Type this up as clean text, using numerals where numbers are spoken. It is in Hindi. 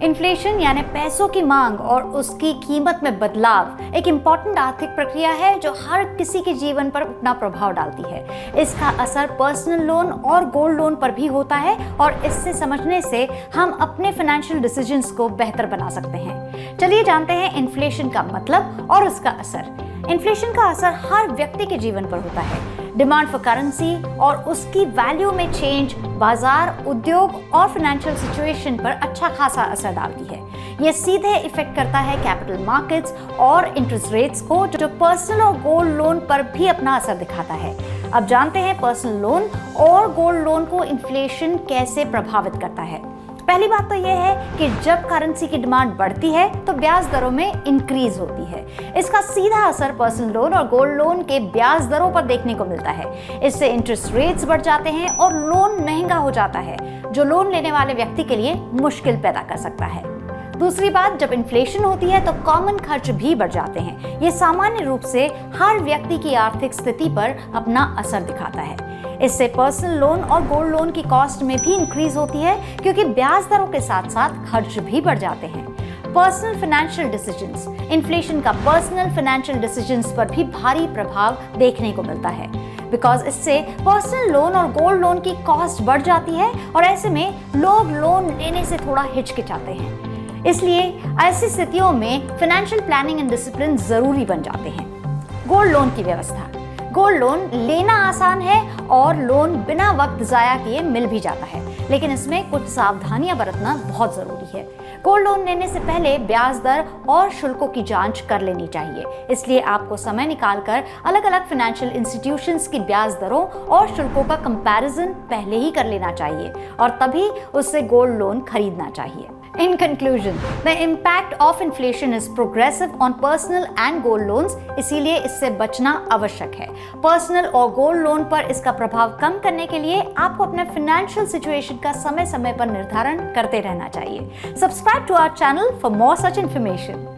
इन्फ्लेशन यानी पैसों की मांग और उसकी कीमत में बदलाव एक इम्पॉर्टेंट आर्थिक प्रक्रिया है जो हर किसी के जीवन पर अपना प्रभाव डालती है। इसका असर पर्सनल लोन और गोल्ड लोन पर भी होता है और इससे समझने से हम अपने फाइनेंशियल डिसीजंस को बेहतर बना सकते हैं। चलिए जानते हैं इन्फ्लेशन का मतलब और उसका असर। इन्फ्लेशन का असर हर व्यक्ति के जीवन पर होता है। डिमांड फॉर करेंसी और उसकी वैल्यू में चेंज बाजार, उद्योग और फाइनेंशियल सिचुएशन पर अच्छा खासा असर डालती है। यह सीधे इफेक्ट करता है कैपिटल मार्केट्स और इंटरेस्ट रेट्स को, जो पर्सनल और गोल्ड लोन पर भी अपना असर दिखाता है। अब जानते हैं पर्सनल लोन और गोल्ड लोन को इन्फ्लेशन कैसे प्रभावित करता है। पहली बात तो यह है कि जब करेंसी की डिमांड बढ़ती है तो ब्याज दरों में इंक्रीज होती है। इसका सीधा असर पर्सनल लोन और गोल्ड लोन के ब्याज दरों पर देखने को मिलता है। इससे इंटरेस्ट रेट्स बढ़ जाते हैं और लोन महंगा हो जाता है, जो लोन लेने वाले व्यक्ति के लिए मुश्किल पैदा कर सकता है। दूसरी बात, जब इन्फ्लेशन होती है तो कॉमन खर्च भी बढ़ जाते हैं। ये सामान्य रूप से हर व्यक्ति की आर्थिक स्थिति पर अपना असर दिखाता है। इससे पर्सनल लोन और गोल्ड लोन की कॉस्ट में भी इंक्रीज होती है, क्योंकि ब्याज दरों के साथ साथ खर्च भी बढ़ जाते हैं। पर्सनल फाइनेंशियल डिसीजंस, इन्फ्लेशन का पर्सनल फाइनेंशियल डिसीजंस पर भी भारी प्रभाव देखने को मिलता है, बिकॉज इससे पर्सनल लोन और गोल्ड लोन की कॉस्ट बढ़ जाती है और ऐसे में लोग लोन लेने से थोड़ा हिचकिचाते हैं। इसलिए ऐसी स्थितियों में फाइनेंशियल प्लानिंग एंड डिसिप्लिन जरूरी बन जाते हैं। गोल्ड लोन की व्यवस्था, गोल्ड लोन लेना आसान है और लोन बिना वक्त जाया किए मिल भी जाता है, लेकिन इसमें कुछ सावधानियां बरतना बहुत जरूरी है। गोल्ड लोन लेने से पहले ब्याज दर और शुल्कों की जांच कर लेनी चाहिए। इसलिए आपको समय निकालकर अलग अलग फाइनेंशियल इंस्टीट्यूशंस की ब्याज दरों और शुल्कों का कंपैरिजन पहले ही कर लेना चाहिए और तभी उससे गोल्ड लोन खरीदना चाहिए। In conclusion, the impact of inflation is progressive on personal and gold loans, इसीलिए इससे बचना आवश्यक है। पर्सनल और गोल्ड लोन पर इसका प्रभाव कम करने के लिए आपको अपने फाइनेंशियल सिचुएशन का समय समय पर निर्धारण करते रहना चाहिए। Subscribe to our channel for more such information.